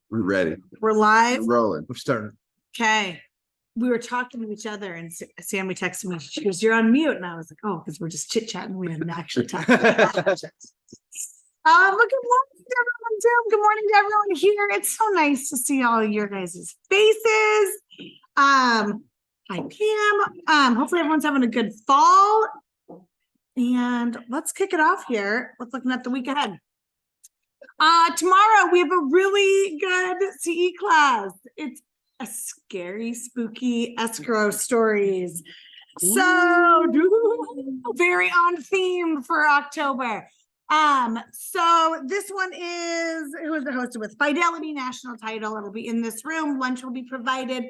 We're ready. We're live. We're rolling. We're starting. Okay. We were talking to each other and Sammy texted me. She goes, "You're on mute." And I was like, "Oh, because we're just chit chatting. We haven't actually talked about it." Good morning to everyone, Zoom. Good morning to everyone here. It's so nice to see all your guys' faces. Hi, Pam. Hopefully everyone's having a good fall. And let's kick it off here. Let's looking at the week ahead. Tomorrow we have a really good CE class. It's a scary, spooky escrow stories. So very on theme for October. So this one is, who is it hosted with? Fidelity National Title. It'll be in this room. Lunch will be provided.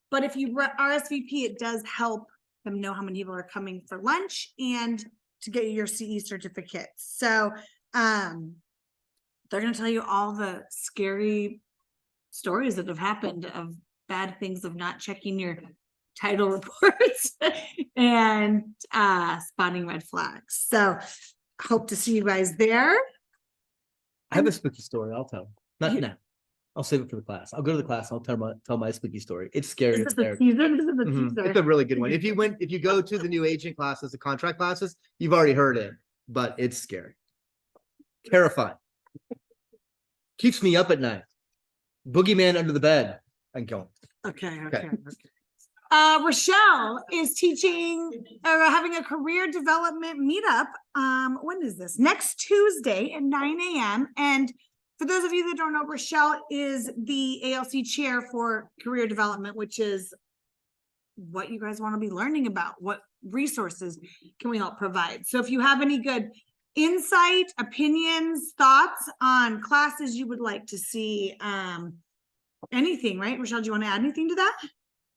But if you RSVP, it does help them know how many people are coming for lunch and to get your CE certificate. So they're going to tell you all the scary stories that have happened of bad things of not checking your title reports and spotting red flags. So hope to see you guys there. I have a spooky story. I'll tell. Not now. I'll save it for the class. I'll go to the class. I'll tell my spooky story. It's scary. This is the teaser. It's a really good one. If you go to the new agent classes, the contract classes, you've already heard it, but it's scary. Terrifying. Keeps me up at night. Boogeyman under the bed. I'm going. Okay. Rochelle is teaching or having a career development meetup. When is this? Next Tuesday at 9 a.m. And for those of you that don't know, Rochelle is the ALC chair for career development, which is what you guys want to be learning about. What resources can we help provide? So if you have any good insight, opinions, thoughts on classes you would like to see, anything, right? Rochelle, do you want to add anything to that?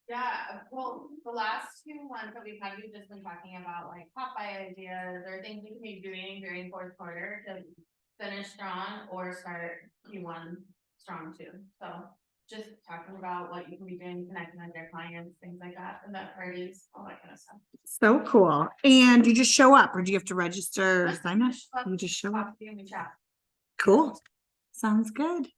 Yeah, well, the last 2 months that we've had, we've just been talking about like Popeye ideas or things we can be doing during fourth quarter to finish strong or start Q1 strong too. So just talking about what you can be doing, connecting with your clients, things like that, event parties, all that kind of stuff. So cool. And you just show up or do you have to register or sign up? You just show up. Cool. Sounds good.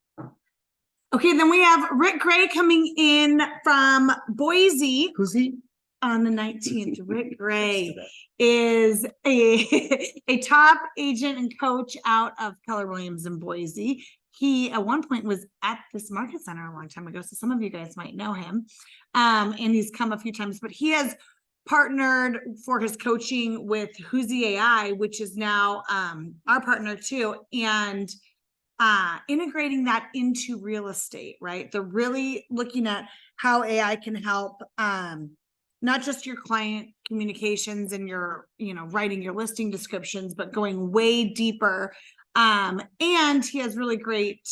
Okay, then we have Rick Gray coming in from Boise. Who's he? On the 19th. Rick Gray is a top agent and coach out of Keller Williams in Boise. He at one point was at this market center a long time ago, so some of you guys might know him. And he's come a few times, but he has partnered for his coaching with Who's the AI, which is now our partner too, and integrating that into real estate, right? They're really looking at how AI can help not just your client communications and your, writing your listing descriptions, but going way deeper. And he has really great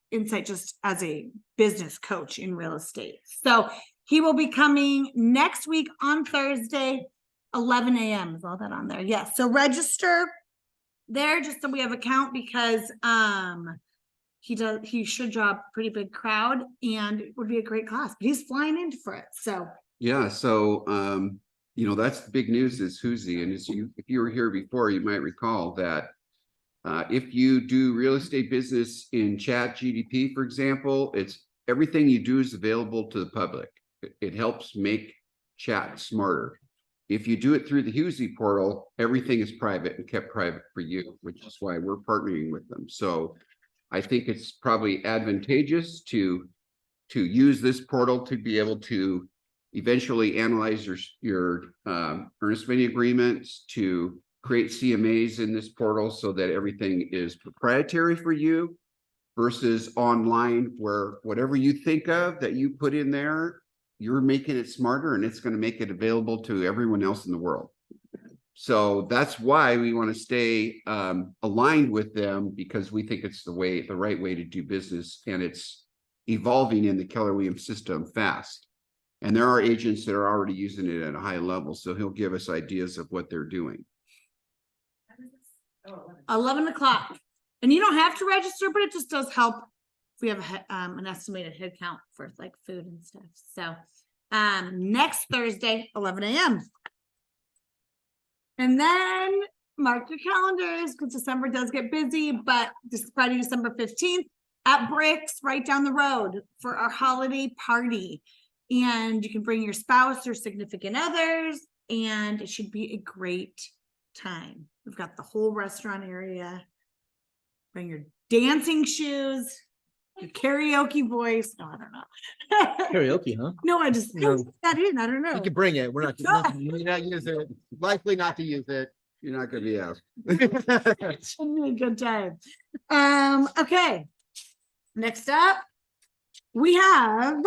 insight just as a business coach in real estate. So he will be coming next week on Thursday, 11 a.m. Is all that on there? Yes. So register there just so we have a count because he should draw a pretty big crowd and it would be a great class, but he's flying in for it. So Yeah. So, that's the big news is Whoosy. And if you were here before, you might recall that if you do real estate business in Chat GDP, for example, it's everything you do is available to the public. It helps make chat smarter. If you do it through the Whoosy portal, everything is private and kept private for you, which is why we're partnering with them. So I think it's probably advantageous to use this portal to be able to eventually analyze your earnest money agreements, to create CMAs in this portal so that everything is proprietary for you versus online where whatever you think of that you put in there, you're making it smarter and it's going to make it available to everyone else in the world. So that's why we want to stay aligned with them, because we think it's the right way to do business, and it's evolving in the Keller Williams system fast. And there are agents that are already using it at a high level, so he'll give us ideas of what they're doing. 11 o'clock. And you don't have to register, but it just does help if we have an estimated head count for like food and stuff. So next Thursday, 11 a.m. And then mark your calendars because December does get busy, but this Friday, December 15th at Bricks right down the road for our holiday party. And you can bring your spouse or significant others, and it should be a great time. We've got the whole restaurant area. Bring your dancing shoes, your karaoke voice. No, I don't know. Karaoke, huh? No, I just No. that in. I don't know. You can bring it. We're not, we're not use it. Likely not to use it. You're not gonna be asked. It's gonna be a good time. Okay. Next up, we have,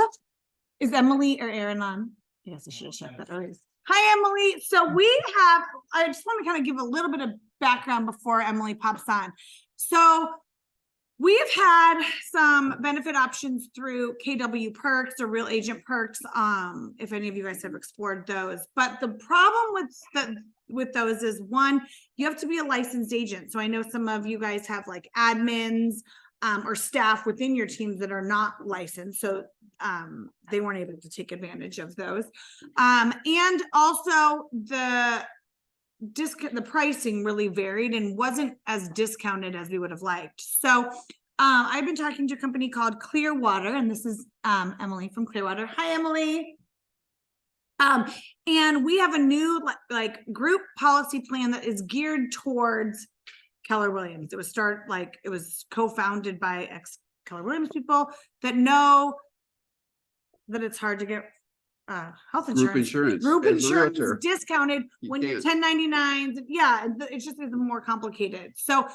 is Emily or Erin on? Yes, I should have checked that earlier. Hi, Emily. So we have, I just want to kind of give a little bit of background before Emily pops on. So we've had some benefit options through KW Perks or Real Agent Perks, if any of you guys have explored those. But the problem with those is, one, you have to be a licensed agent. So I know some of you guys have like admins or staff within your teams that are not licensed. So they weren't able to take advantage of those. And also the pricing really varied and wasn't as discounted as we would have liked. So I've been talking to a company called Clearwater, and this is Emily from Clearwater. Hi, Emily. And we have a new like group policy plan that is geared towards Keller Williams. It was co-founded by ex Keller Williams people that know that it's hard to get health insurance. Group as a insurance is realtor, discounted you when you're can't. 1099s. Yeah, it's just more complicated. So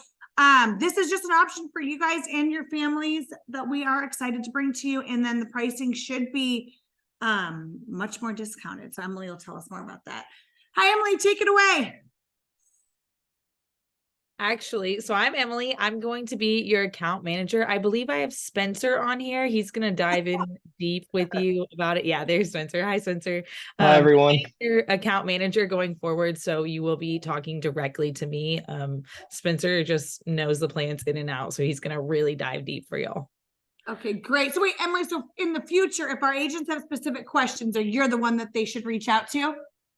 this is just an option for you guys and your families that we are excited to bring to you. And then the pricing should be much more discounted. So Emily will tell us more about that. Hi, Emily, take it away. Actually, so I'm Emily. I'm going to be your account manager. I believe I have Spencer on here. He's going to dive in deep with you about it. Yeah, there's Spencer. Hi, Spencer. Hi, everyone. Your account manager going forward. So you will be talking directly to me. Spencer just knows the plans in and out. So he's going to really dive deep for y'all. Okay, great. So wait, Emily, so in the future, if our agents have specific questions, or you're the one that they should reach out to?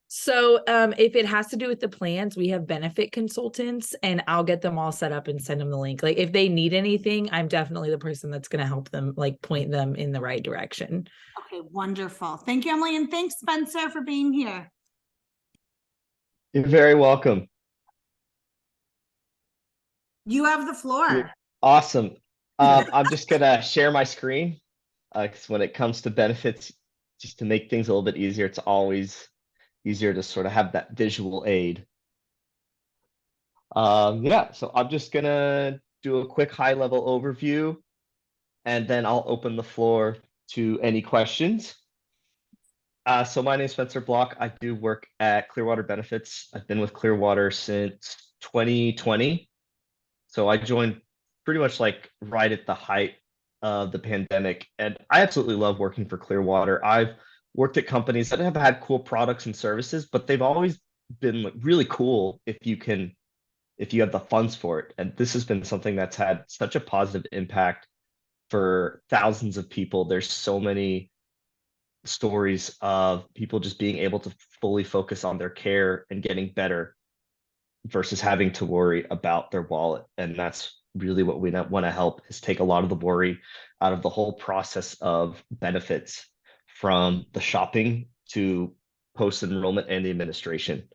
So if it has to do with the plans, we have benefit consultants, and I'll get them all set up and send them the link. Like if they need anything, I'm definitely the person that's going to help them, like point them in the right direction. Okay, wonderful. Thank you, Emily. And thanks, Spencer, for being here. You're very welcome. You have the floor. Awesome. I'm just gonna share my screen because when it comes to benefits, just to make things a little bit easier, it's always easier to sort of have that visual aid. Yeah, so I'm just gonna do a quick high-level overview, and then I'll open the floor to any questions. So my name is Spencer Block. I do work at Clearwater Benefits. I've been with Clearwater since 2020. So I joined pretty much like right at the height of the pandemic, and I absolutely love working for Clearwater. I've worked at companies that have had cool products and services, but they've always been really cool if you have the funds for it. And this has been something that's had such a positive impact for thousands of people. There's so many stories of people just being able to fully focus on their care and getting better versus having to worry about their wallet. And that's really what we want to help, is take a lot of the worry out of the whole process of benefits, from the shopping to post-enrollment and the administration.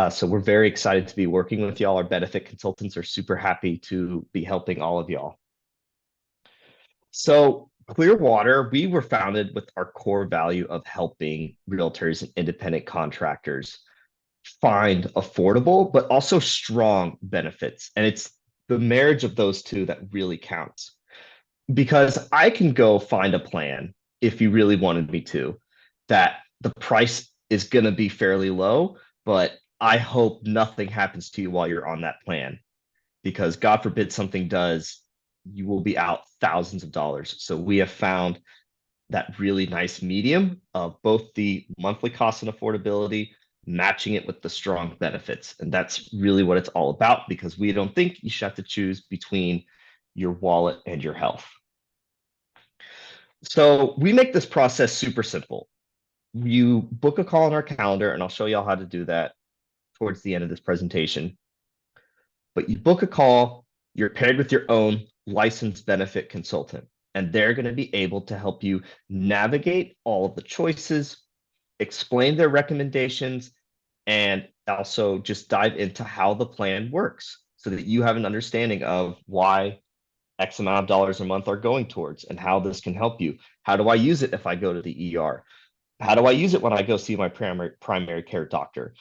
So we're very excited to be working with y'all. Our benefit consultants are super happy to be helping all of y'all. So Clearwater, we were founded with our core value of helping realtors and independent contractors find affordable, but also strong benefits. And it's the marriage of those two that really counts. Because I can go find a plan, if you really wanted me to, that the price is going to be fairly low, but I hope nothing happens to you while you're on that plan, because God forbid something does, you will be out thousands of dollars. So we have found that really nice medium of both the monthly cost and affordability, matching it with the strong benefits. And that's really what it's all about, because we don't think you should have to choose between your wallet and your health. So we make this process super simple. You book a call on our calendar, and I'll show y'all how to do that towards the end of this presentation. But you book a call, you're paired with your own licensed benefit consultant, and they're going to be able to help you navigate all of the choices, explain their recommendations, and also just dive into how the plan works so that you have an understanding of why X amount of dollars a month are going towards and how this can help you. How do I use it if I go to the ER? How do I use it when I go see my primary care doctor?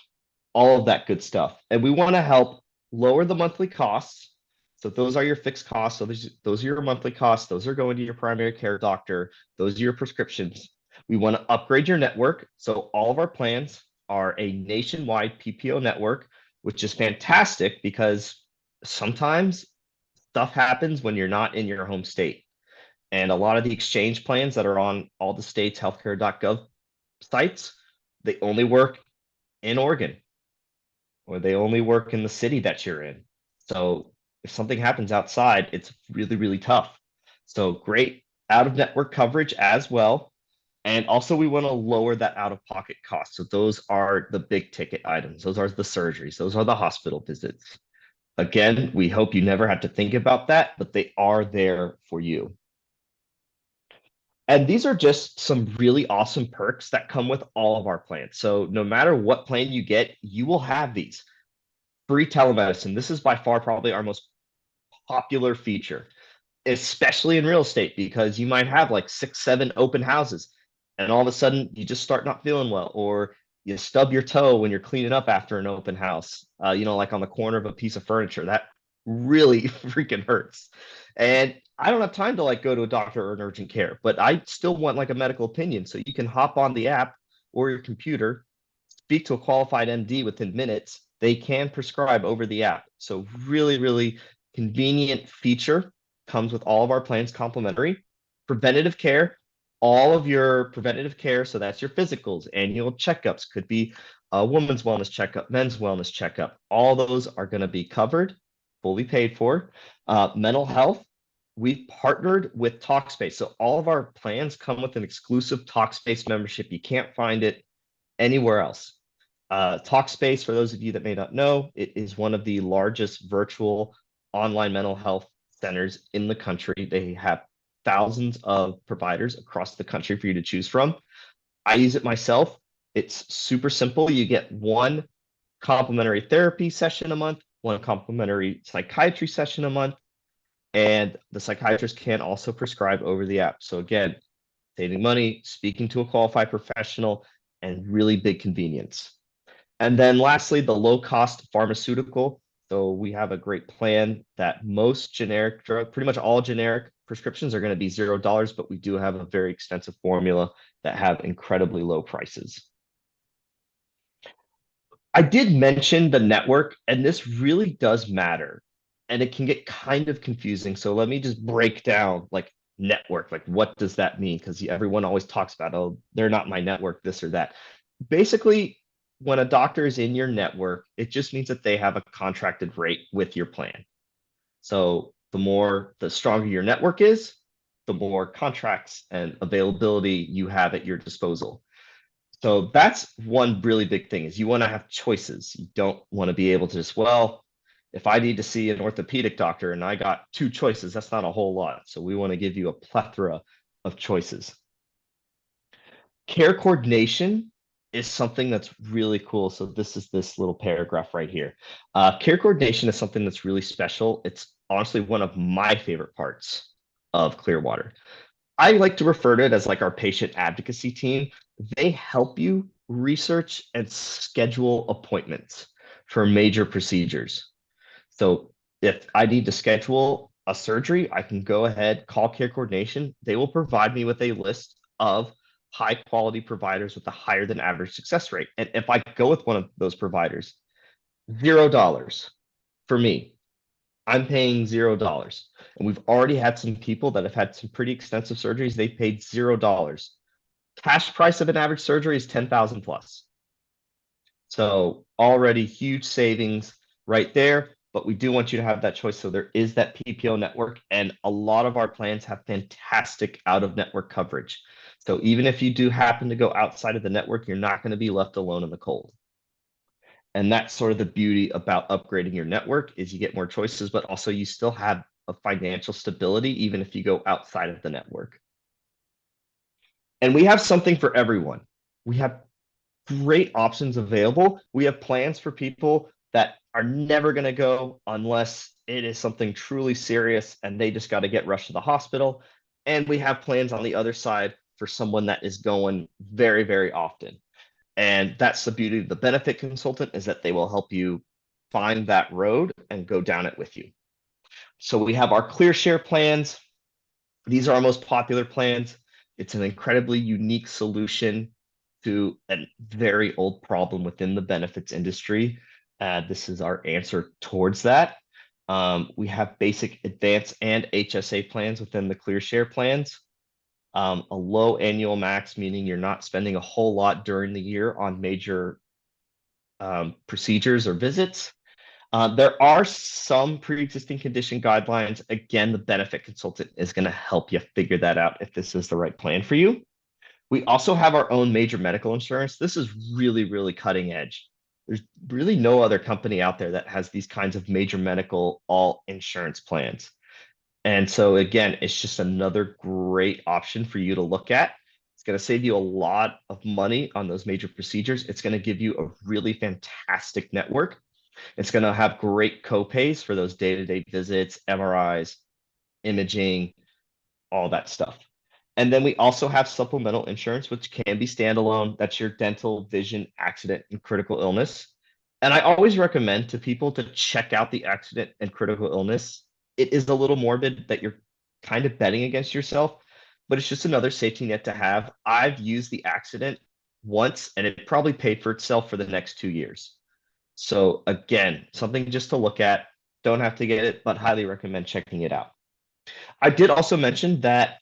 All of that good stuff. And we want to help lower the monthly costs. So those are your fixed costs. So those are your monthly costs. Those are going to your primary care doctor. Those are your prescriptions. We want to upgrade your network. So all of our plans are a nationwide PPO network, which is fantastic because sometimes stuff happens when you're not in your home state. And a lot of the exchange plans that are on all the states' healthcare.gov sites, they only work in Oregon, or they only work in the city that you're in. So if something happens outside, it's really, really tough. So great out-of-network coverage as well. And also we want to lower that out-of-pocket cost. So those are the big ticket items. Those are the surgeries. Those are the hospital visits. Again, we hope you never have to think about that, but they are there for you. And these are just some really awesome perks that come with all of our plans. So no matter what plan you get, you will have these. Free telemedicine. This is by far probably our most popular feature, especially in real estate, because you might have like 6, 7 open houses, and all of a sudden you just start not feeling well, or you stub your toe when you're cleaning up after an open house, like on the corner of a piece of furniture. That really freaking hurts. And I don't have time to like go to a doctor or an urgent care, but I still want like a medical opinion. So you can hop on the app or your computer, speak to a qualified MD within minutes. They can prescribe over the app. So really, really convenient feature. Comes with all of our plans complimentary. Preventative care, all of your preventative care. So that's your physicals, annual checkups, could be a woman's wellness checkup, men's wellness checkup. All those are going to be covered, fully paid for. Mental health, we've partnered with Talkspace. So all of our plans come with an exclusive Talkspace membership. You can't find it anywhere else. Talkspace, for those of you that may not know, it is one of the largest virtual online mental health centers in the country. They have thousands of providers across the country for you to choose from. I use it myself. It's super simple. You get one complimentary therapy session a month, one complimentary psychiatry session a month, and the psychiatrist can also prescribe over the app. So again, saving money, speaking to a qualified professional, and really big convenience. And then lastly, the low-cost pharmaceutical. So we have a great plan that most generic drug, pretty much all generic prescriptions are going to be $0, but we do have a very extensive formula that have incredibly low prices. I did mention the network, and this really does matter, and it can get kind of confusing. So let me just break down like network, like what does that mean? Because everyone always talks about, oh, they're not my network, this or that. Basically, when a doctor is in your network, it just means that they have a contracted rate with your plan. So the stronger your network is, the more contracts and availability you have at your disposal. So that's one really big thing, is you want to have choices. You don't want to be able to just, well, if I need to see an orthopedic doctor and I got 2 choices, that's not a whole lot. So we want to give you a plethora of choices. Care coordination is something that's really cool. So this is this little paragraph right here. Care coordination is something that's really special. It's honestly one of my favorite parts of Clearwater. I like to refer to it as like our patient advocacy team. They help you research and schedule appointments for major procedures. So if I need to schedule a surgery, I can go ahead, call Care Coordination. They will provide me with a list of high quality providers with a higher than average success rate. And if I go with one of those providers, $0 for me. I'm paying $0. And we've already had some people that have had some pretty extensive surgeries. They paid $0. Cash price of an average surgery is $10,000 plus. So already huge savings right there, but we do want you to have that choice. So there is that PPO network, and a lot of our plans have fantastic out-of-network coverage. So even if you do happen to go outside of the network, you're not going to be left alone in the cold. And that's sort of the beauty about upgrading your network, is you get more choices, but also you still have of financial stability, even if you go outside of the network. And we have something for everyone. We have great options available. We have plans for people that are never going to go unless it is something truly serious and they just got to get rushed to the hospital. And we have plans on the other side for someone that is going very, very often. And that's the beauty of the benefit consultant, is that they will help you find that road and go down it with you. So we have our ClearShare plans. These are our most popular plans. It's an incredibly unique solution to a very old problem within the benefits industry. This is our answer towards that. We have basic, advanced, and HSA plans within the ClearShare plans. A low annual max, meaning you're not spending a whole lot during the year on major procedures or visits. There are some pre-existing condition guidelines. Again, the benefit consultant is going to help you figure that out if this is the right plan for you. We also have our own major medical insurance. This is really, really cutting edge. There's really no other company out there that has these kinds of major medical all insurance plans. And so again, it's just another great option for you to look at. It's going to save you a lot of money on those major procedures. It's going to give you a really fantastic network. It's going to have great copays for those day-to-day visits, MRIs, imaging, all that stuff. And then we also have supplemental insurance, which can be standalone. That's your dental, vision, accident, and critical illness. And I always recommend to people to check out the accident and critical illness. It is a little morbid that you're kind of betting against yourself, but it's just another safety net to have. I've used the accident once, and it probably paid for itself for the next 2 years. So again, something just to look at. Don't have to get it, but highly recommend checking it out. I did also mention that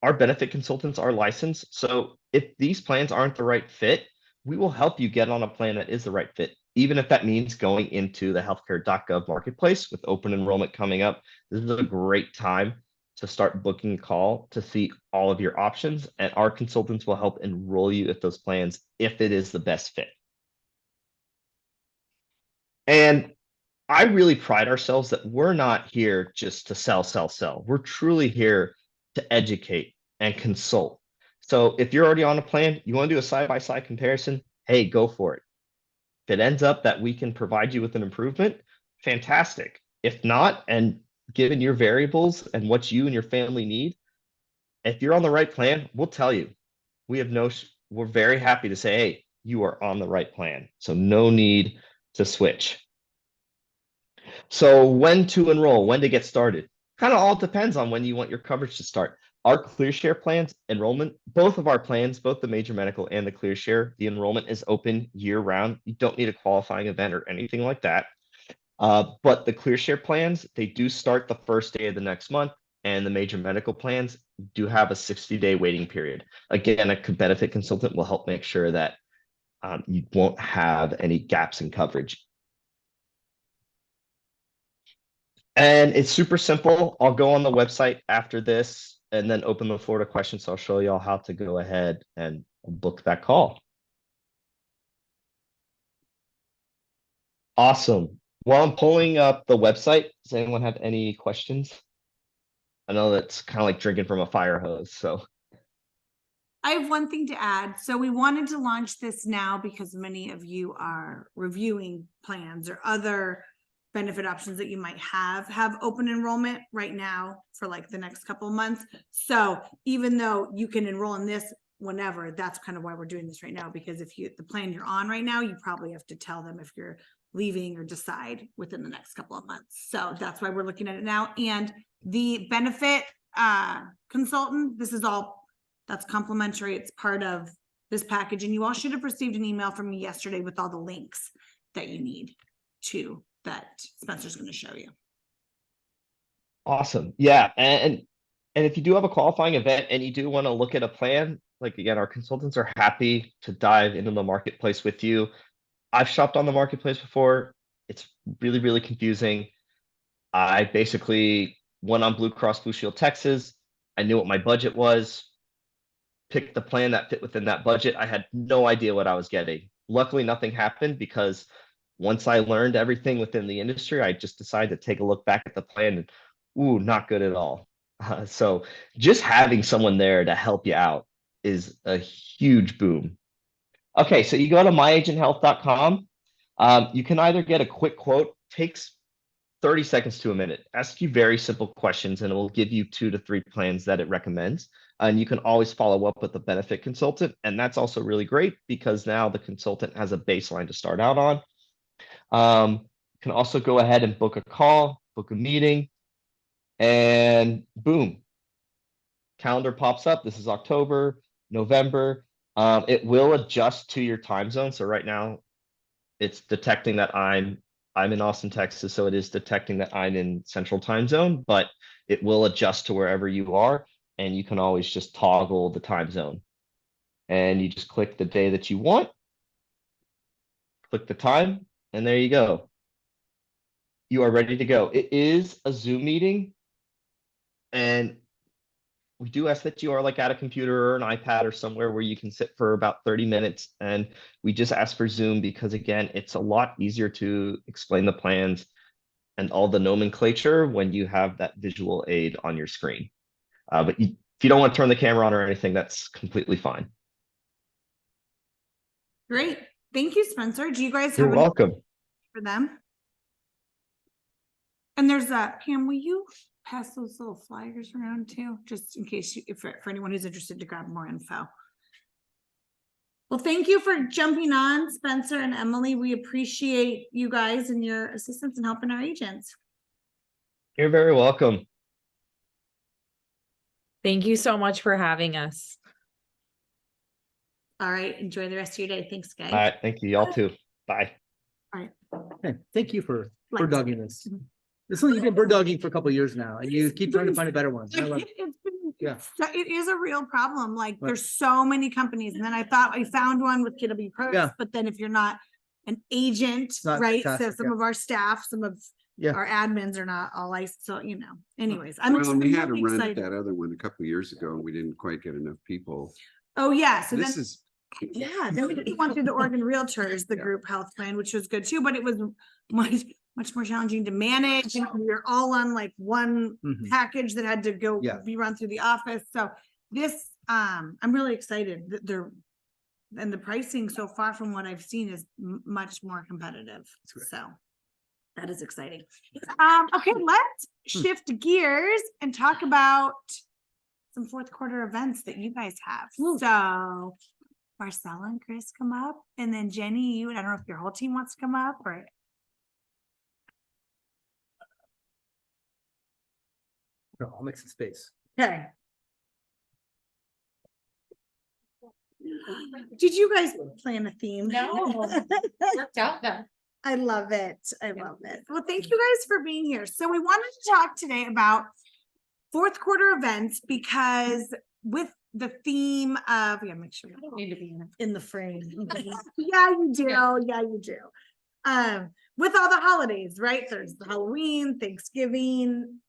our benefit consultants are licensed. So if these plans aren't the right fit, we will help you get on a plan that is the right fit, even if that means going into the healthcare.gov marketplace with open enrollment coming up. This is a great time to start booking a call to see all of your options, and our consultants will help enroll you at those plans if it is the best fit. And I really pride ourselves that we're not here just to sell, sell, sell. We're truly here to educate and consult. So if you're already on a plan, you want to do a side-by-side comparison, hey, go for it. If it ends up that we can provide you with an improvement, fantastic. If not, and given your variables and what you and your family need, if you're on the right plan, we'll tell you. We're very happy to say, hey, you are on the right plan. So no need to switch. So when to enroll, when to get started, kind of all depends on when you want your coverage to start. Our ClearShare plans, enrollment, both of our plans, both the major medical and the ClearShare, the enrollment is open year round. You don't need a qualifying event or anything like that. But the ClearShare plans, they do start the first day of the next month, and the major medical plans do have a 60-day waiting period. Again, a benefit consultant will help make sure that you won't have any gaps in coverage. And it's super simple. I'll go on the website after this and then open the floor to questions. So I'll show you all how to go ahead and book that call. Awesome. While I'm pulling up the website, does anyone have any questions? I know that's kind of like drinking from a fire hose, so. I have one thing to add. So we wanted to launch this now because many of you are reviewing plans or other benefit options that you might have open enrollment right now for like the next couple of months. So even though you can enroll in this whenever, that's kind of why we're doing this right now, because if the plan you're on right now, you probably have to tell them if you're leaving or decide within the next couple of months. So that's why we're looking at it now. And the benefit consultant, that's complimentary. It's part of this package. And you all should have received an email from me yesterday with all the links that you need to that Spencer's going to show you. Awesome. Yeah. And if you do have a qualifying event and you do want to look at a plan, like again, our consultants are happy to dive into the marketplace with you. I've shopped on the marketplace before. It's really, really confusing. I basically went on Blue Cross Blue Shield Texas. I knew what my budget was, picked the plan that fit within that budget. I had no idea what I was getting. Luckily, nothing happened because once I learned everything within the industry, I just decided to take a look back at the plan and Ooh, not good at all. So just having someone there to help you out is a huge boom. Okay, so you go to myagenthealth.com. You can either get a quick quote, takes 30 seconds to a minute, ask you very simple questions, and it will give you 2 to 3 plans that it recommends. And you can always follow up with a benefit consultant. And that's also really great because now the consultant has a baseline to start out on. You can also go ahead and book a call, book a meeting, and boom, calendar pops up. This is October, November. It will adjust to your time zone. So right now it's detecting that I'm in Austin, Texas, so it is detecting that I'm in Central Time Zone, but it will adjust to wherever you are, and you can always just toggle the time zone. And you just click the day that you want, click the time, and there you go. You are ready to go. It is a Zoom meeting, and we do ask that you are like at a computer or an iPad or somewhere where you can sit for about 30 minutes. And we just ask for Zoom because, again, it's a lot easier to explain the plans and all the nomenclature when you have that visual aid on your screen. But if you don't want to turn the camera on or anything, that's completely fine. Great. Thank you, Spencer. Do you guys You're have welcome. for them? And there's Pam, will you pass those little flyers around too, just in case if for anyone who's interested to grab more info. Well, thank you for jumping on, Spencer and Emily. We appreciate you guys and your assistance in helping our agents. You're very welcome. Thank you so much for having us. All right. Enjoy the rest of your day. Thanks, guys. All right. Thank you. Y'all too. Bye. Hey, thank you for Like- bird dogging this. This one, you've been bird dogging for a couple of years now, and you keep trying to find a better one. I love it. Yeah. It is a real problem. Like Right. there's so many companies. And then I thought I found one with KW Pros, Yeah. but then if you're not an agent, not right? So fantastic, some yeah. of our staff, some of Yeah. our admins are not all licensed. So, anyways, I'm Well, we had a really run at excited. that other one a couple of years ago, and we didn't quite get enough people. Oh, yeah. So then, This is, then we did one through the Oregon Realtors, the Yeah. group health plan, which was good too, but it was much more challenging to manage. And we were all on like one Mhm. package that had to go Yeah. be run through the office. So this, I'm really excited that and the pricing so far from what I've seen is much more competitive. great. So that is exciting. Okay, let's shift gears and talk about some fourth quarter events that you guys have. So Marcella and Kris come up, and then Jennie, you, and I don't know if your whole team wants to come up or. No, I'll make some space. Okay. Did you guys plan a theme? No. Worked out though. I love it. I love it. Well, thank you guys for being here. So we wanted to talk today about fourth quarter events because with the theme of, we gotta make sure Need to be in the frame. Yeah, you do. Yeah, you do. With all the holidays, right? There's Halloween, Thanksgiving,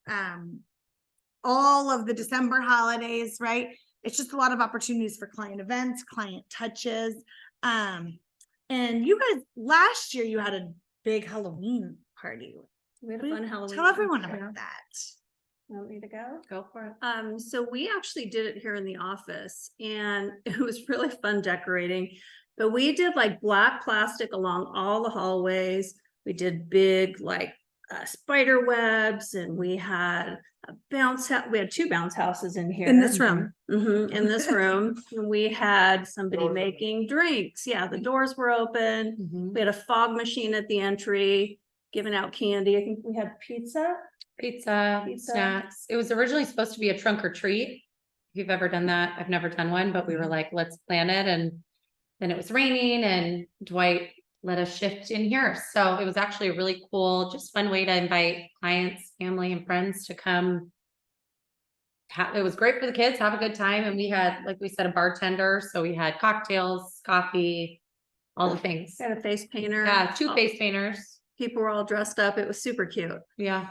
all of the December holidays, right? It's just a lot of opportunities for client events, client touches. And you guys, last year you had a big Halloween party. We had a fun Halloween. Tell everyone party. about that. Want me to go? Go for it. So we actually did it here in the office and it was really fun decorating. But we did like black plastic along all the hallways. We did big like spider webs, and we had a bounce house. We had 2 bounce houses in here. In this room. In this room. And we had somebody making drinks. Yeah, the doors were open. We had a fog machine at the entry, giving out candy. I think we had pizza. Pizza, snacks. It was originally supposed to be a trunk or treat. If you've ever done that, I've never done one, but we were like, let's plan it. And then it was raining and Dwight let us shift in here. So it was actually a really cool, just fun way to invite clients, family and friends to come. It was great for the kids, have a good time. And we had, like we said, a bartender. So we had cocktails, coffee, all the things. Had a face painter. Yeah, 2 face painters. People were all dressed up. It was super cute. Yeah.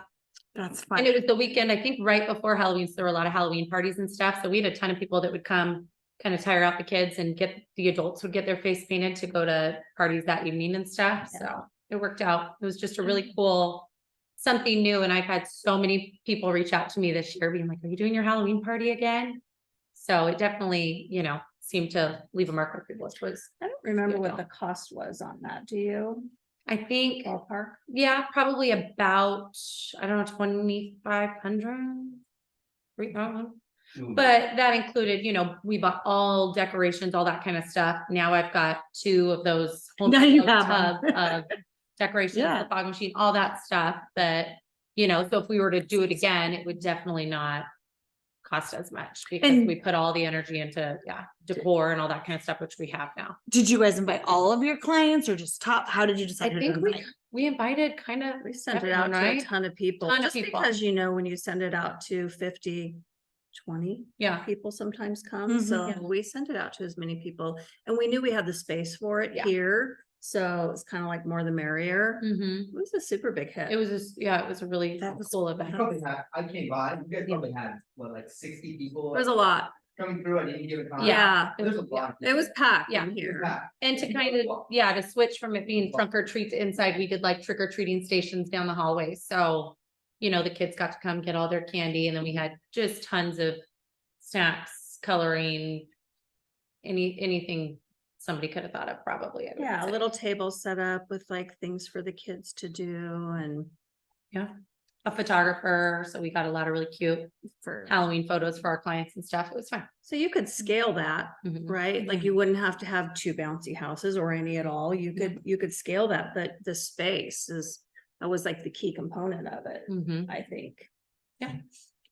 That's fun. And it was the weekend, I think, right before Halloween. So there were a lot of Halloween parties and stuff. So we had a ton of people that would come kind of tire out the kids, and get the adults would get their face painted to go to parties that evening and stuff. So it worked out. It was just a really cool something new, and I've had so many people reach out to me this year being like, are you doing your Halloween party again? So it definitely, you know, seemed to leave a mark with people, which was, I don't remember Good what call. the cost was on that. Do you? I think, Ballpark? yeah, probably about, I don't know, 2,500. 3,000. But that included, you know, we bought all decorations, all that kind of stuff. Now I've got 2 of those home Now you Depot have 'em. tub of decorations, Yeah. the fog machine, all that stuff that, you know, so if we were to do it again, it would definitely not cost as much because And- we put all the energy into, decor and all that kind of stuff, which we have now. Did you guys invite all of your clients or just top? How did you I decide? who to think invite? we invited kind of, We sent it out to a right? ton of people, Ton of just people. because, you know, when you send it out to 50, 20 yeah, people sometimes come, Mhm. so Yeah. we sent it out to as many people. And we knew we had the space for it Yeah. here, so it's kind of like more the merrier. mhm. It was a super big hit. It was just, it was a really That was cool event. I came by, you guys probably had, what, like 60 people It was a lot. coming through at any given time? Yeah, There's a lot. it was packed Yeah. in here. And to kind of, to switch from it being trunk or treat to inside, we did like trick or treating stations down the hallway. So, you know, the kids got to come get all their candy, and then we had just tons of snacks, coloring, anything somebody could have thought of probably. I would Yeah, a say. little table set up with like things for the kids to do and A photographer, so we got a lot of really cute for, Halloween photos for our clients and stuff. It was fun. so you could scale that, Mhm. right? Like you wouldn't have to have 2 bouncy houses or any at all. You could scale that, but the space that was like the key component of it, Mhm. I think.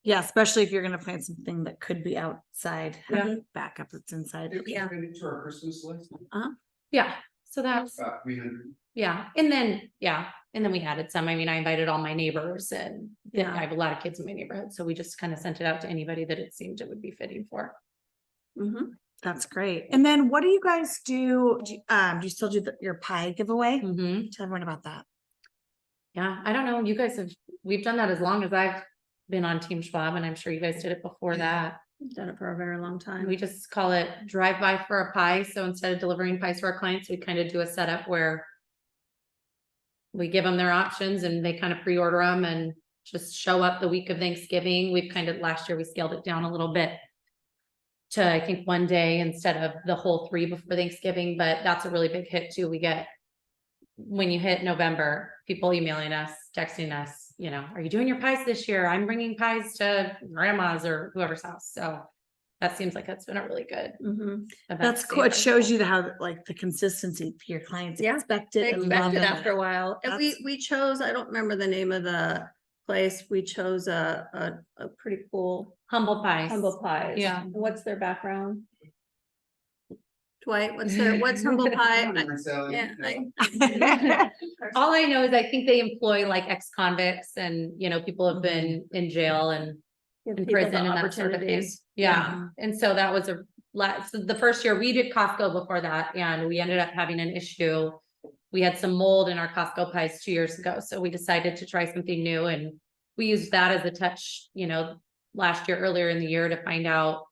Yeah, especially if you're gonna plan something that could be outside. have Yeah. Backup that's inside. Yeah. To our Christmas list. Yeah, so that's, 300. and then we added some. I mean, I invited all my neighbors, and Yeah. I have a lot of kids in my neighborhood, so we just kind of sent it out to anybody that it seemed it would be fitting for. Mhm. That's great. And then what do you guys do? Do you still do your pie giveaway? Mhm. Tell everyone about that. Yeah, I don't know, you guys we've done that as long as I've been on Team Schwab, and I'm sure you guys did it before that. We've done it for a very long time. We just call it drive by for a pie. So instead of delivering pies to our clients, we kind of do a setup where we give them their options and they kind of pre-order them and just show up the week of Thanksgiving. We've kind of, last year we scaled it down a little bit to, I think, 1 day instead of the whole 3 before Thanksgiving, but that's a really big hit too. We get, when you hit November, people emailing us, texting us, you know, are you doing your pies this year? I'm bringing pies to grandma's or whoever's house. So that seems like that's been a really good Mhm. event. That's to cool. It stay shows for. you how like the consistency your clients Yeah, expect They it and expect love it it. after a while. And That's- we chose, I don't remember the name of the place. We chose a pretty cool Humble pies. Humble Pies. Yeah. What's their background? Dwight, what's Humble Pie? Yeah. All I know is I think they employ like ex-convicts and, you know, people have been in jail and Give in people the prison and that sort of thing. opportunities. Yeah, and so that was so the first year we did Costco before that, and we ended up having an issue. We had some mold in our Costco pies 2 years ago, so we decided to try something new, and we used that as a touch, you know, last year, earlier in the year, to find out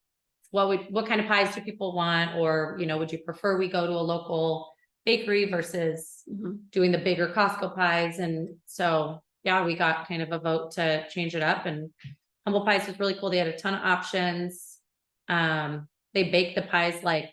what kind of pies do people want, or, you know, would you prefer we go to a local bakery versus Mhm. doing the bigger Costco pies? And so, yeah, we got kind of a vote to change it up, and Humble Pies was really cool. They had a ton of options. They baked the pies like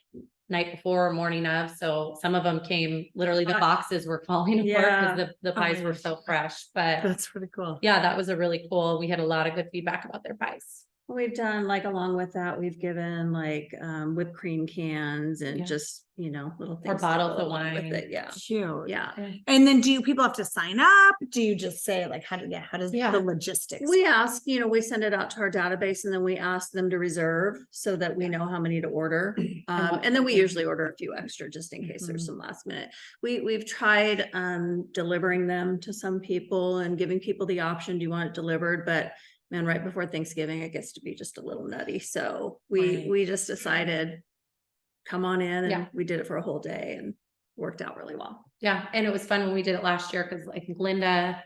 night before or morning of, so some of them came, literally the boxes were falling apart Yeah. because the Oh my pies were gosh. so fresh, but That's pretty cool. yeah, that was a really cool, we had a lot of good feedback about their pies. We've done like along with that, we've given like whipped cream cans and Yeah. just, you know, little Or things. to bottles go of along with wine. it. Yeah. Cute. Yeah. And then do people have to sign up? Do you just say like, how does Yeah. the logistics? We ask, you know, we send it out to our database and then we ask them to reserve so that we know how many to order. what And then we kind. usually order a few extra just in case there's Mhm. some last minute. We've tried delivering them to some people and giving people the option, do you want it delivered? But man, right before Thanksgiving, it gets to be just a little nutty. So Right. we just decided, come on in, Yeah. and we did it for a whole day and worked out really well. Yeah, and it was fun when we did it last year, because I think Linda,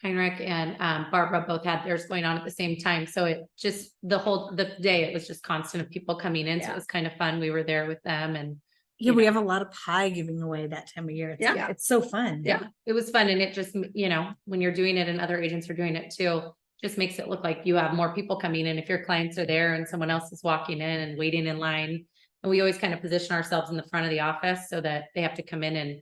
Heinrich, and Barbara both had theirs going on at the same time, so it just, the day, it was just constant of people coming in, so Yeah. it was kind of fun. We were there with them, and Yeah, you we know. have a lot of pie giving away that time of year. It's, Yeah. it's so fun. Yeah, it was fun and it just, you know, when you're doing it and other agents are doing it too, just makes it look like you have more people coming in. If your clients are there and someone else is walking in and waiting in line. And we always kind of position ourselves in the front of the office so that they have to come in and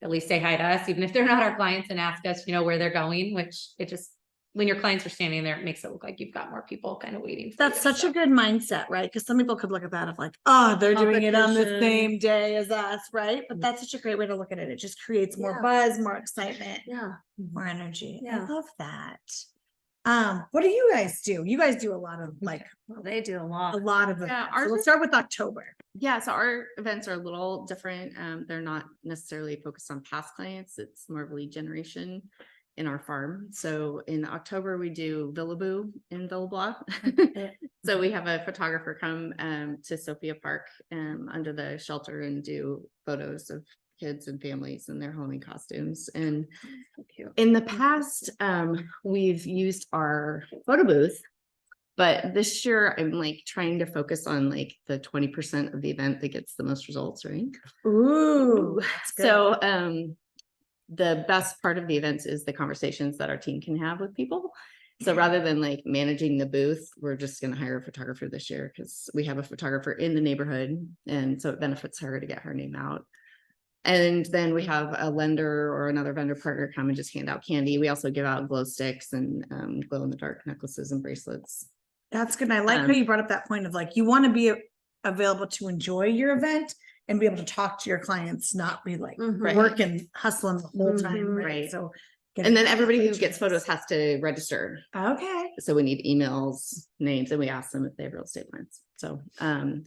at least say hi to us, even if they're not our clients, and ask us, you know, where they're going, which it just, when your clients are standing there, it makes it look like you've got more people kind of waiting. For That's you, such so. a good mindset, right? Because some people could look at that of like, oh, they're doing it on the Competition. same day as us, right? But that's such a great way to look at it. It just creates more Yeah. buzz, more excitement, Yeah. more energy. I Yeah. love that. What do you guys do? You guys do a lot of like Well, they do a a lot. lot of Yeah, events. So ours let's is- start with October. Yeah, so our events are a little different. They're not necessarily focused on past clients. It's more of lead generation in our farm. So in October, we do Villaboo in Villablois. So we have a photographer come to Sophia Park under the shelter and do photos of kids and families in their Halloween costumes. And in the past, we've used our photo booth. But this year I'm like trying to focus on like the 20% of the event that gets the most results, right? Ooh, that's good. So the best part of the events is the conversations that our team can have with people. So rather than like managing the booth, we're just going to hire a photographer this year because we have a photographer in the neighborhood. And so it benefits her to get her name out. And then we have a lender or another vendor partner come and just hand out candy. We also give out glow sticks and glow in the dark necklaces and bracelets. That's good. And I like how you brought up that point of like, you want to be available to enjoy your event and be able to talk to your clients, not be like Mhm. working, hustling the whole time. Mhm. Right. Right. So. And then everybody who gets photos has to register. Okay. So we need emails, names, and we ask them if they have real estate plans. So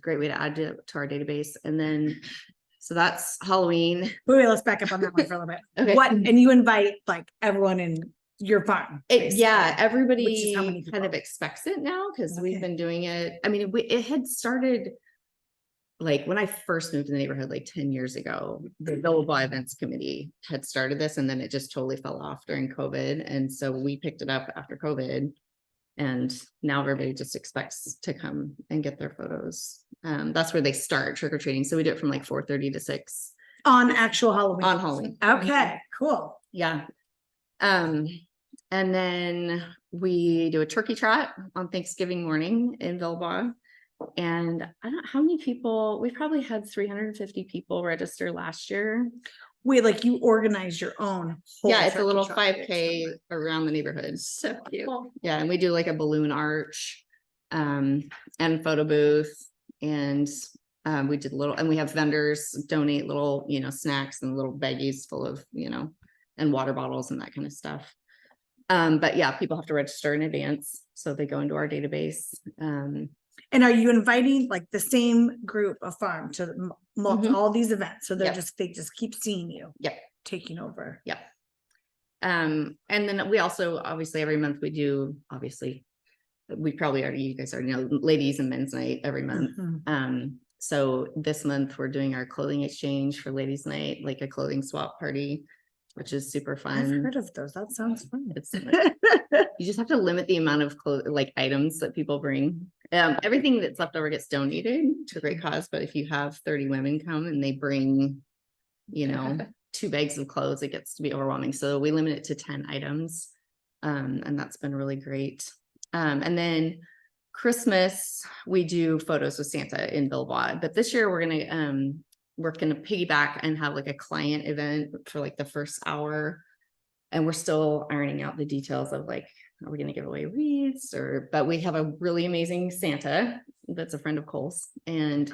great way to add to our database. And then, so that's Halloween. Wait, let's back up on that one for a little bit. Okay. What, and you invite like everyone in your farm? Yeah, basically. Which is everybody how many kind people? of expects it now because we've Okay. been doing it. I mean, it had started like when I first moved to the neighborhood like 10 years ago, the Villablois Events Committee had started this and then it just totally fell off during COVID. And so we picked it up after COVID. And now everybody just expects to come and get their photos. That's where they start trick-or-treating. So we do it from like 4:30 to 6 On actual Halloween. on Halloween. Okay, cool. Yeah. And then we do a turkey trot on Thanksgiving morning in Villebois. And I don't know how many people, we probably had 350 people register last year. Wait, like you organize your own. whole Yeah, it's a turkey little trot. 5K around the neighborhood. So cute. Yeah, and we do like a balloon arch and photo booth. And we did little, and we have vendors donate little, you know, snacks and little baggies full of, you know, and water bottles and that kind of stuff. But yeah, people have to register in advance. So they go into our database. And are you inviting like the same group of farm to Mhm. all these events? So Yep. they just keep seeing you. Yep. Taking over. Yep. And then we also, obviously, every month we do, obviously, we probably already, you guys already know, ladies and men's night every month. Mhm. So this month we're doing our clothing exchange for ladies' night, like a clothing swap party, which is super I've fun. heard of those. That sounds fun. It's you just have to limit the amount of like items that people bring. Everything that's left over gets donated to a great cause, but if you have 30 women come and they bring, you know, 2 bags of clothes, it gets to be overwhelming. So we limit it to 10 items. And that's been really great. And then Christmas, we do photos with Santa in Villebois, but this year we're gonna piggyback and have like a client event for like the first hour. And we're still ironing out the details of like, are we gonna give away wreaths but we have a really amazing Santa that's a friend of Cole's. And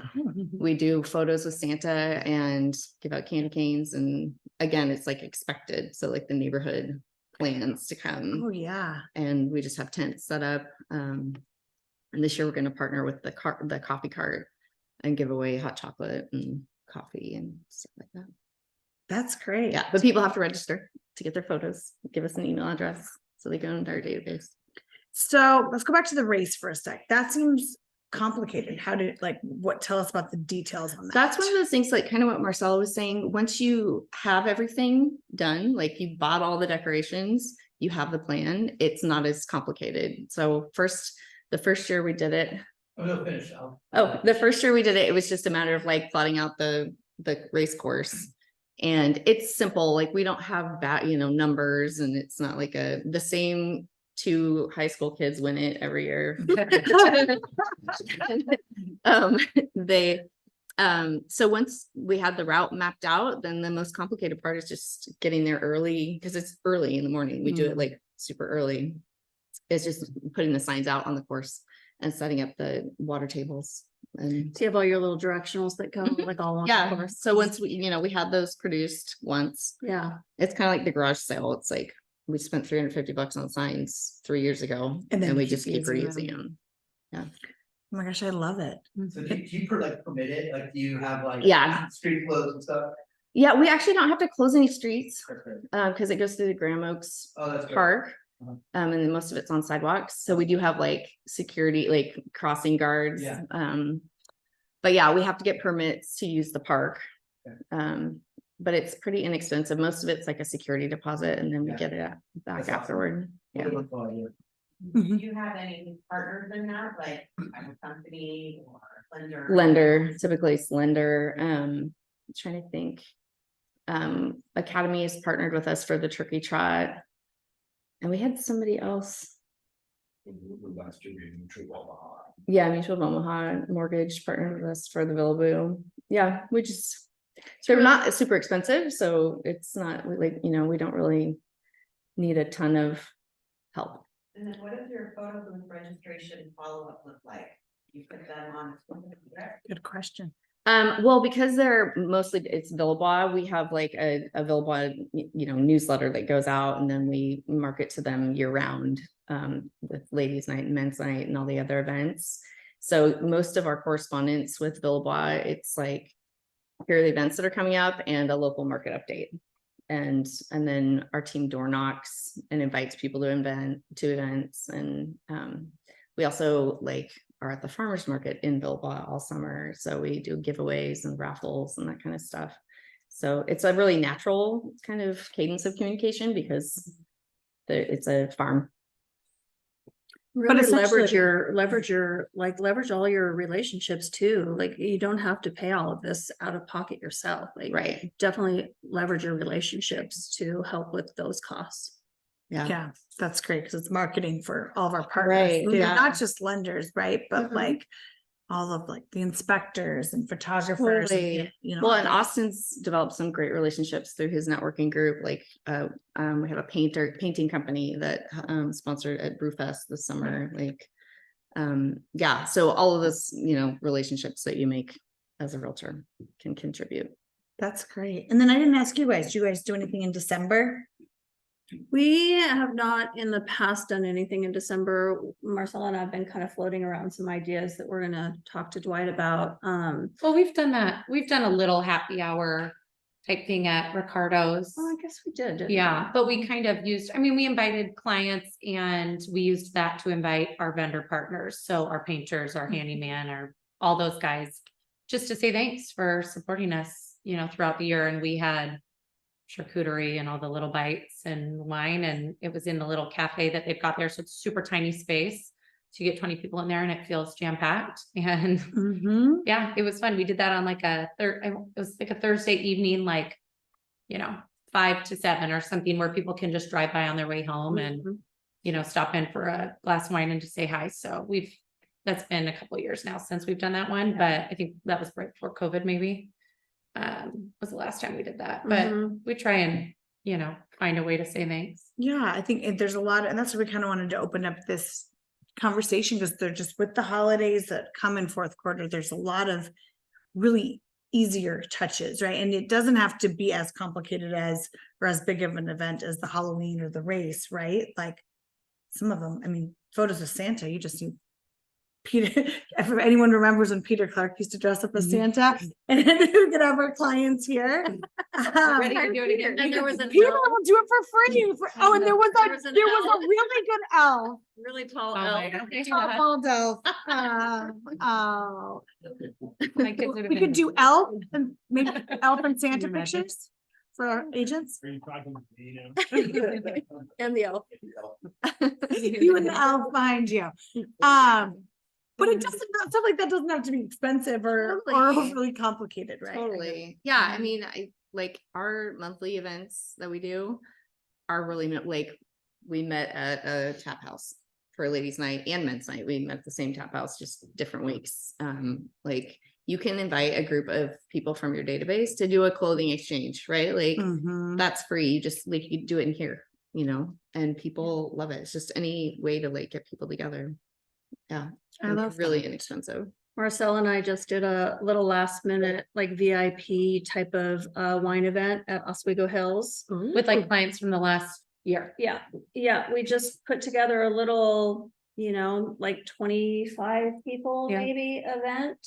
we do photos with Santa and give out candy canes. And again, it's like expected. So like the neighborhood plans to come. Oh, yeah. And we just have tents set up. And this year we're going to partner with the coffee cart and give away hot chocolate and coffee and stuff like that. That's great. Yeah, but people have to register to get their photos. Give us an email address so they go into our database. So let's go back to the race for a sec. That seems complicated. Tell us about the details on that. That's one of those things, like kind of what Marcella was saying. Once you have everything done, like you bought all the decorations, you have the plan, it's not as complicated. So the first year we did it, Oh, the first year we did it, it was just a matter of like plotting out the race course. And it's simple, like we don't have numbers, and it's not like the same 2 high school kids win it every year. So once we had the route mapped out, then the most complicated part is just getting there early, because it's early in the morning. We do it like super early. It's just putting the signs out on the course and setting up the water tables. And So you have all your little directionals that go like all along the yeah, course. so once we had those produced once, Yeah. it's kind of like the garage sale. It's like we spent $350 on signs 3 years ago, And then we keep just keep using reusing them. Oh my gosh, I love it. So do you like permit it? Like, do you have like? Yeah. Street clothes and stuff? Yeah, we actually don't have to close any streets because it goes through the Graham Oaks Oh, that's good. Park. Uh-huh. And then most of it's on sidewalks. So we do have like security, like crossing guards. Yeah. But yeah, we have to get permits to use the park. Okay. But it's pretty inexpensive. Most of it's like a security deposit, and then we Yeah. get it back That's awesome. afterward. Yeah. Wonderful idea. Do you have any partners in that, like a company or lender? Lender, typically it's lender. Trying to think. Academy has partnered with us for the turkey trot. And we had somebody else. Yeah, Mutual of Omaha Mortgage partnered with us for the Vilaboo. Yeah, they're not super expensive, so it's not like, we don't really need a ton of help. And then what does your photo booth registration follow-up look like? You put them on. Good question. Well, because it's Vilbois, we have like a Vilbois, newsletter that goes out, and then we market to them year round, with ladies night and men's night and all the other events. So most of our correspondence with Vilbois, it's like, here are the events that are coming up and a local market update. And then our team door knocks and invites people to events. And we also are at the farmers market in Vilbois all summer. So we do giveaways and raffles and that kind of stuff. So it's a really natural kind of cadence of communication because it's a farm. Really leverage essentially- leverage all your relationships too. Like, you don't have to pay all of this out of pocket yourself. Like, Right. definitely leverage your relationships to help with those costs. Yeah, that's great because it's marketing for all of our partners, Right, too. yeah. Not just lenders, right? But Mhm. like all of like the inspectors and photographers. and, Totally. you know, Well, and Austin's developed some great relationships through his networking group. Like, we have a painting company that sponsored at Brewfest this summer. Like, yeah. So all of this, relationships that you make as a realtor can contribute. That's great. And then I didn't ask you guys, do you guys do anything in December? We have not in the past done anything in December. Marcella and I have been kind of floating around some ideas that we're gonna talk to Dwight about. Well, we've done that. We've done a little happy hour type thing at Ricardo's. Well, I guess we did. didn't we? Yeah, but we kind of we invited clients and we used that to invite our vendor partners. So our painters, our handyman, all those guys, just to say thanks for supporting us, throughout the year. And we had charcuterie and all the little bites and wine, and it was in the little cafe that they've got there. So it's super tiny space. So you get 20 people in there and it feels jam-packed. And Mm-hmm. yeah, it was fun. We did that on it was like a Thursday evening, 5 to 7 or something, where people can just drive by on their way home and, stop in for a glass of wine and just say hi. So that's been a couple of years now since we've done that one, but I think that was right before COVID maybe. Was the last time we did that, but we try and, find a way to say thanks. Yeah, I think there's a lot, and that's why we kind of wanted to open up this conversation, because they're just with the holidays that come in fourth quarter, there's a lot of really easier touches, right? And it doesn't have to be as complicated or as big of an event as the Halloween or the race, right? Like some of them, photos of Santa, you just need Peter, if anyone remembers when Peter Clark used to dress up as Santa, and then we could have our clients here. Ready to do it again? And there was an Peter elf, will do it for free. And there was a really good elf. really tall Oh my elf. God. Top bald elf. Oh. My kids would have We could been- do elf and maybe elf and Santa pictures for our agents. And the elf. You and the elf behind you. But it doesn't, stuff like that doesn't have to be expensive or Totally. overly complicated, right? Totally. Yeah, I mean, I like our monthly events that we do are really like, we met at a tap house for ladies' night and men's night. We met at the same tap house, just different weeks. Like you can invite a group of people from your database to do a clothing exchange, right? Like Mhm. that's free. You just like you do it in here, you know, and people love it. It's just any way to like get people together. Yeah. I and love really that. inexpensive. Marcella and I just did a little last minute, like VIP type of wine event at Oswego Hills. With like clients from the last year. Yeah, yeah, we just put together a little, you know, like 25 people Yeah. maybe event.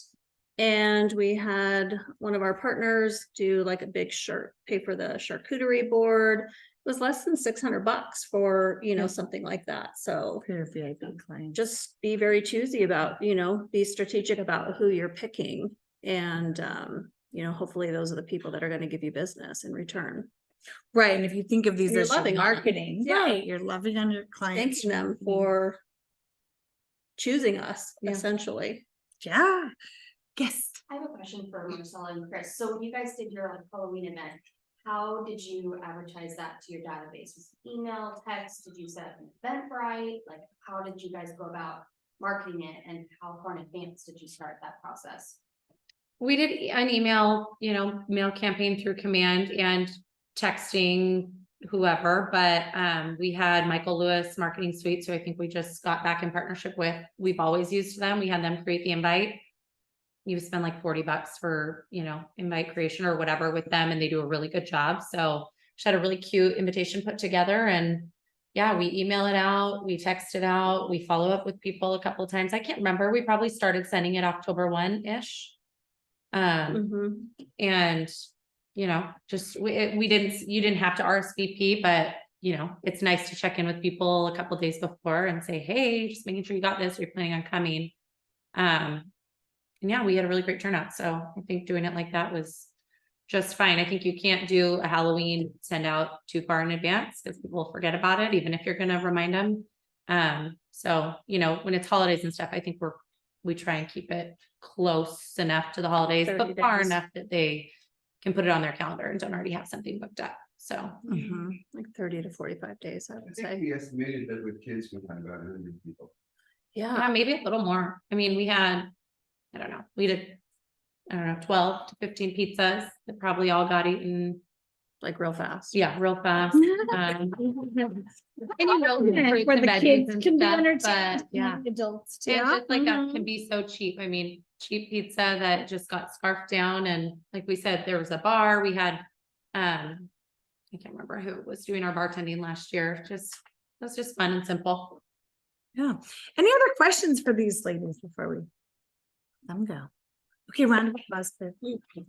And we had one of our partners do like a big pay for the charcuterie board. It was less than $600 for, you know, Yeah. something like that. So For your VIP clients. just be very choosy about, you know, be strategic about who you're picking. And, you know, hopefully those are the people that are going to give you business in return. Right, and if you think of these You're as your loving on them. marketing, Yeah. right, you're loving on your clients. Thanking them for choosing us, Yeah. essentially. Yeah, yes. I have a question for Marcella and Kris. So when you guys did your like Halloween event, how did you advertise that to your database? Was it email, text? Did you set up an Eventbrite? Like, how did you guys go about marketing it, and how far in advance did you start that process? We did an email, you know, mail campaign through Command and texting whoever, but we had Michael Lewis Marketing Suite, so I think we just got back in partnership with, we've always used them. We had them create the invite. You spend like $40 for, you know, invite creation or whatever with them, and they do a really good job. So she had a really cute invitation put together, and yeah, we email it out, we text it out, we follow up with people a couple of times. I can't remember. We probably started sending it October 1-ish. And you know, just you didn't have to RSVP, but you know, it's nice to check in with people a couple of days before and say, hey, just making sure you got this, you're planning on coming. And yeah, we had a really great turnout. So I think doing it like that was just fine. I think you can't do a Halloween send out too far in advance because people will forget about it, even if you're going to remind them. So, you know, when it's holidays and stuff, I think we try and keep it close enough to the holidays, 30 but far days. enough that they can put it on their calendar and don't already have something booked up. So Like 30 to 45 days, I I would think say. we estimated that with kids, we had about 100 people. yeah, maybe a little more. I mean, we had, I don't know, we did, I don't know, 12 to 15 pizzas that probably all got eaten. Like real fast. Yeah, real fast. And you know, fruits Where and the veggies kids and can be stuff, entertained, but yeah. and adults too. And just like that Mhm. can be so cheap. I mean, cheap pizza that just got scarfed down, and like we said, there was a bar. We had I can't remember who was doing our bartending last year. Just it was just fun and simple. Yeah. Any other questions for these ladies before we let them go? Okay, round of applause. Please. Okay,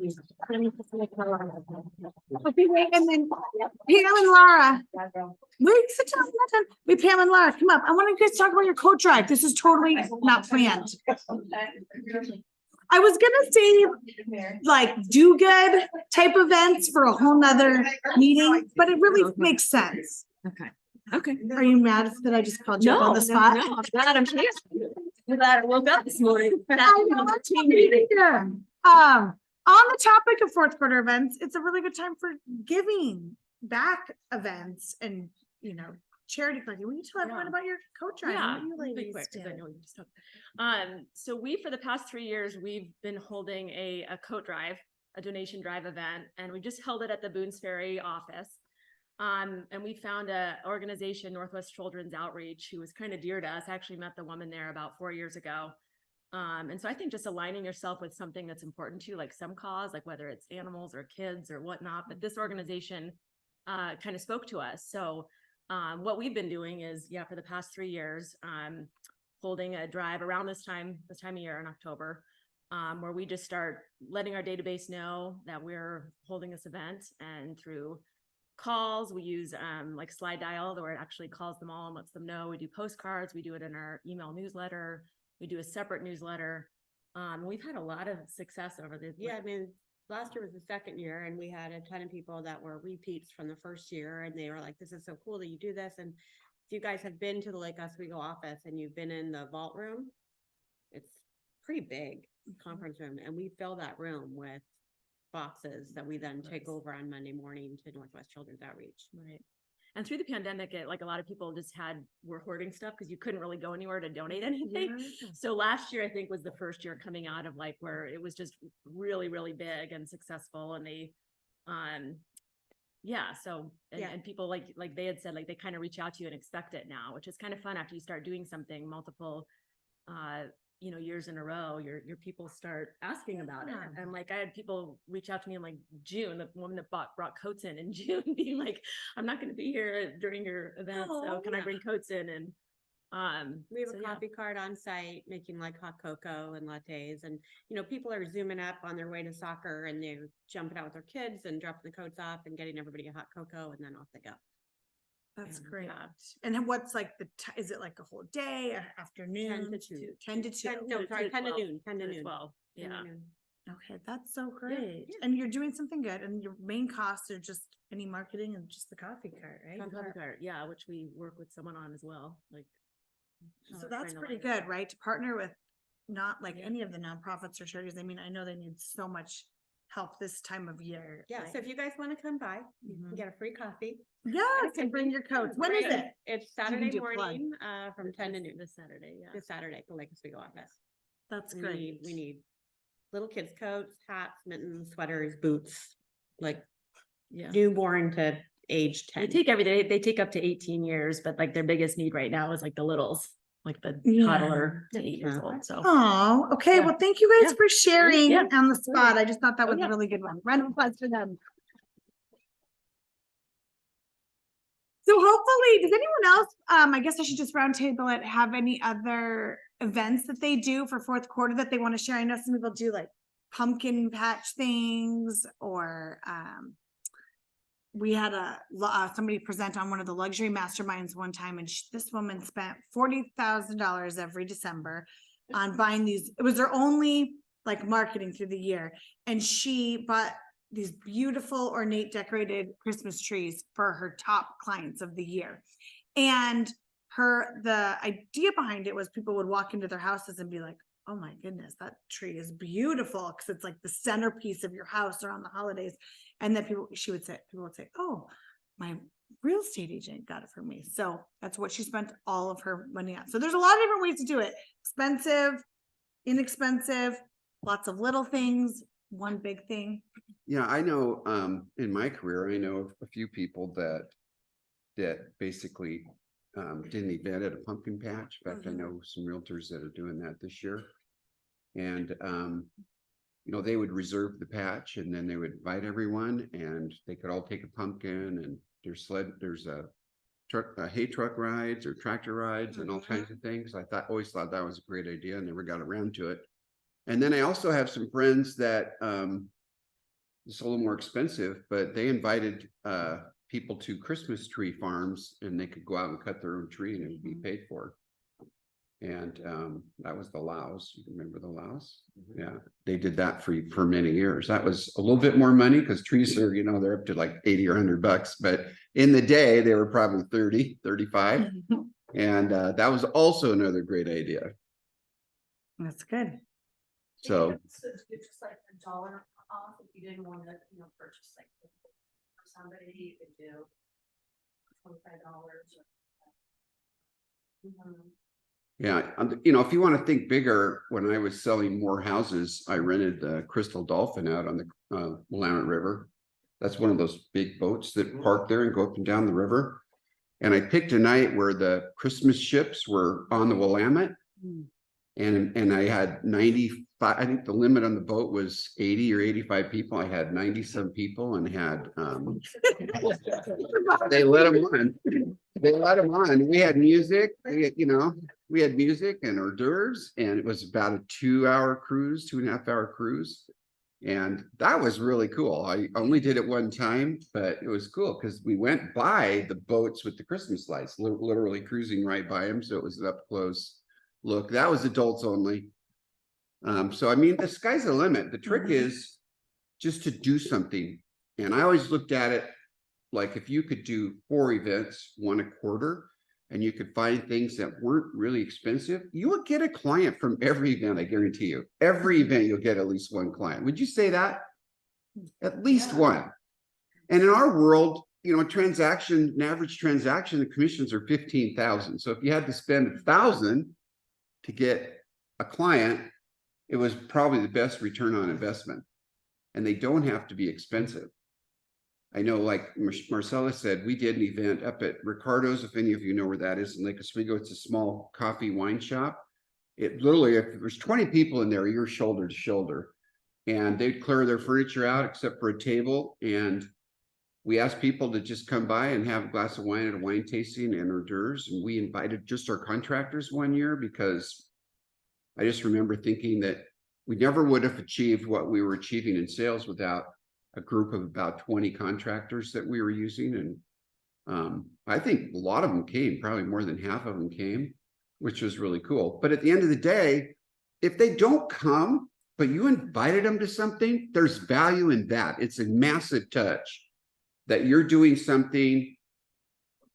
wait, and then Pam and Lara. Wait, sit down, sit down. Wait, Pam and Lara, come up. I want to just talk about your coat drive. This is totally not planned. I was gonna say like do good type events for a whole nother meeting, but it really makes sense. Okay. Okay. Are you mad that I just called you up on the spot? I'm glad I'm here. I'm glad I woke up this morning. I know, that's what we need to do. On the topic of fourth quarter events, it's a really good time for giving back events and, you know, charity collecting. Will you tell everyone about your coat drive? Yeah, What you I'll be ladies quick, 'cause I did? know you just talked. So we, for the past 3 years, we've been holding a coat drive, a donation drive event, and we just held it at the Boone's Ferry office. And we found a organization, Northwest Children's Outreach, who was kind of dear to us. I actually met the woman there about 4 years ago. And so I think just aligning yourself with something that's important to you, like some cause, like whether it's animals or kids or whatnot, but this organization kind of spoke to us. So what we've been doing is, for the past 3 years, holding a drive around this time of year in October, where we just start letting our database know that we're holding this event, and through calls, we use like slide dial, where it actually calls them all and lets them know. We do postcards, we do it in our email newsletter, we do a separate newsletter. We've had a lot of success over the Yeah, I mean, last year was the second year, and we had a ton of people that were repeats from the first year, and they were like, this is so cool that you do this. And if you guys have been to the Lake Oswego office and you've been in the vault room, it's pretty big conference room, and we fill that room with boxes that we then take over on Monday morning to Northwest Children's Outreach. Right. And through the pandemic, like a lot of people just were hoarding stuff because you couldn't really go anywhere to donate anything. So last year, I think, was the first year coming out of like where it was just really, really big and successful. And they, yeah. So, and people like they had said, like they kind of reach out to you and expect it now, which is kind of fun after you start doing something multiple, years in a row, your people start asking about it. And like, I had people reach out to me in like June, the woman that brought coats in June, being like, I'm not going to be here during your event. So can I bring coats in? And, we have a coffee cart on site making like hot cocoa and lattes, and people are zooming up on their way to soccer and they're jumping out with their kids and dropping the coats off and getting everybody a hot cocoa, and then off they go. That's great. And what's like is it like a whole day, afternoon? 10 to 2. 10 to 2. No, sorry, 10 to noon. 10 to 12. noon. Yeah. Okay, that's so great. And you're doing something good, and your main costs are just any marketing and just the coffee cart, right? Coffee cart, yeah, which we work with someone on as well. Like, so that's pretty good, right? To partner with not like any of the nonprofits or charities. I mean, I know they need so much help this time of year. Yeah, right? so if you guys want to come by, you can get a free coffee. Yes, and bring your coats. When is it? It's You can Saturday do a plug. morning, from 10 to noon. this Saturday, yeah. This Saturday at the Lake Oswego office. That's We great. need little kids' coats, hats, mittens, sweaters, boots, like Yeah. newborn to age They 10. take they take up to 18 years, but like their biggest need right now is like the littles, like the Yeah. toddler to 8 years old. So Oh, okay. Yeah. Well, thank you guys Yeah. for sharing Yeah. on the spot. I just thought that Oh, was yeah. a really good one. Round of applause for them. So hopefully, does anyone else, I guess I should just roundtable it, have any other events that they do for fourth quarter that they want to share? I know some people do like pumpkin patch things, or we had somebody present on one of the luxury masterminds one time, and this woman spent $40,000 every December on buying these. It was their only like marketing through the year, and she bought these beautiful ornate decorated Christmas trees for her top clients of the year. And the idea behind it was people would walk into their houses and be like, oh my goodness, that tree is beautiful, because it's like the centerpiece of your house around the holidays. And then people would say, oh, my real estate agent got it for me. So that's what she spent all of her money on. So there's a lot of different ways to do it. Expensive, inexpensive, lots of little things, one big thing. Yeah, I know, in my career, I know of a few people that basically did an event at a pumpkin patch. In fact, I know some realtors that are doing that this year. And, they would reserve the patch, and then they would invite everyone, and they could all take a pumpkin, and there's a hay truck rides or tractor rides and all kinds of things. Always thought that was a great idea. I never got around to it. And then I also have some friends that, it's a little more expensive, but they invited people to Christmas tree farms, and they could go out and cut their own tree, and it would be paid for. And that was the Laos. You remember the Laos? Yeah, they did that for many years. That was a little bit more money because trees are, they're up to like 80 or $100, but in the day they were probably 30, 35. And that was also another great idea. That's good. So It's just like $1 off if you didn't want to, purchase like for somebody, you could do $25 or. yeah, if you want to think bigger, when I was selling more houses, I rented the Crystal Dolphin out on the Willamette River. That's one of those big boats that park there and go up and down the river. And I picked a night where the Christmas ships were on the Willamette. And I had 95, I think the limit on the boat was 80 or 85 people. I had 90 some people, and had they let them on. They let them on. We had music, we had music and hors d'oeuvres, and it was about a 2-hour cruise, 2.5-hour cruise. And that was really cool. I only did it one time, but it was cool because we went by the boats with the Christmas lights, literally cruising right by them. So it was an up close look. That was adults only. So I mean, the sky's the limit. The trick is just to do something. And I always looked at it like, if you could do 4 events, 1 a quarter, and you could find things that weren't really expensive, you would get a client from every event, I guarantee you. Every event, you'll get at least one client. Would you say that? At least one. And in our world, you know, an average transaction, the commissions are 15,000. So if you had to spend 1,000 to get a client, it was probably the best return on investment. And they don't have to be expensive. I know, like Marcella said, we did an event up at Ricardo's, if any of you know where that is in Lake Oswego. It's a small coffee wine shop. It literally, if there's 20 people in there, you're shoulder to shoulder. And they'd clear their furniture out except for a table. And we asked people to just come by and have a glass of wine at a wine tasting and hors d'oeuvres. And we invited just our contractors one year because I just remember thinking that we never would have achieved what we were achieving in sales without a group of about 20 contractors that we were using. And I think a lot of them came, probably more than half of them came, which was really cool. But at the end of the day, if they don't come, but you invited them to something, there's value in that. It's a massive touch that you're doing something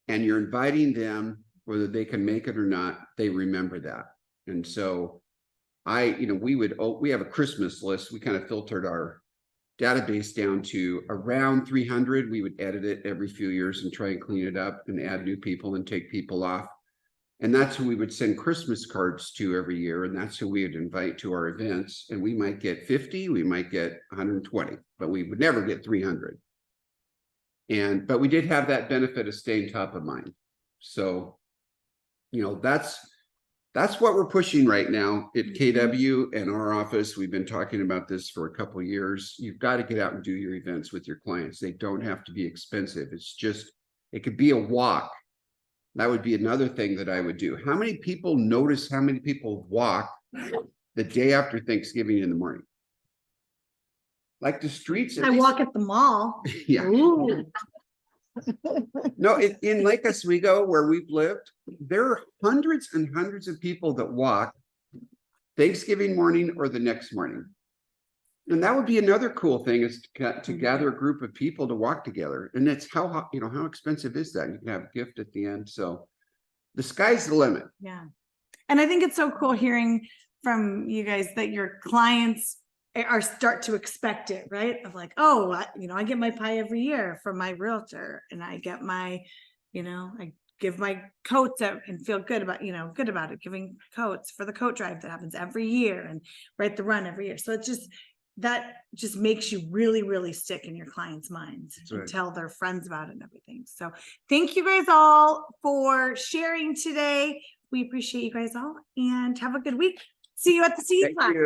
and you're inviting them, whether they can make it or not, they remember that. And so we have a Christmas list. We kind of filtered our database down to around 300. We would edit it every few years and try and clean it up and add new people and take people off. And that's who we would send Christmas cards to every year. And that's who we would invite to our events. And we might get 50, we might get 120, but we would never get 300. But we did have that benefit of staying top of mind. So, you know, that's what we're pushing right now at KW and our office. We've been talking about this for a couple of years. You've got to get out and do your events with your clients. They don't have to be expensive. It could be a walk. That would be another thing that I would do. How many people notice how many people walk the day after Thanksgiving in the morning? Like the streets. I walk at the mall. Yeah. Ooh. No, in Lake Oswego, where we've lived, there are hundreds and hundreds of people that walk Thanksgiving morning or the next morning. And that would be another cool thing, is to gather a group of people to walk together. And it's how expensive is that? You can have a gift at the end. So the sky's the limit. Yeah. And I think it's so cool hearing from you guys that your clients start to expect it, right? Of like, oh, I get my pie every year from my realtor, and I get my, I give my coats out and feel good about it, giving coats for the coat drive that happens every year, and write the run every year. So that just makes you really, really stick in your clients' minds. That's and right. Tell their friends about it and everything. So thank you guys all for sharing today. We appreciate you guys all, and have a good week. See you at the seed class.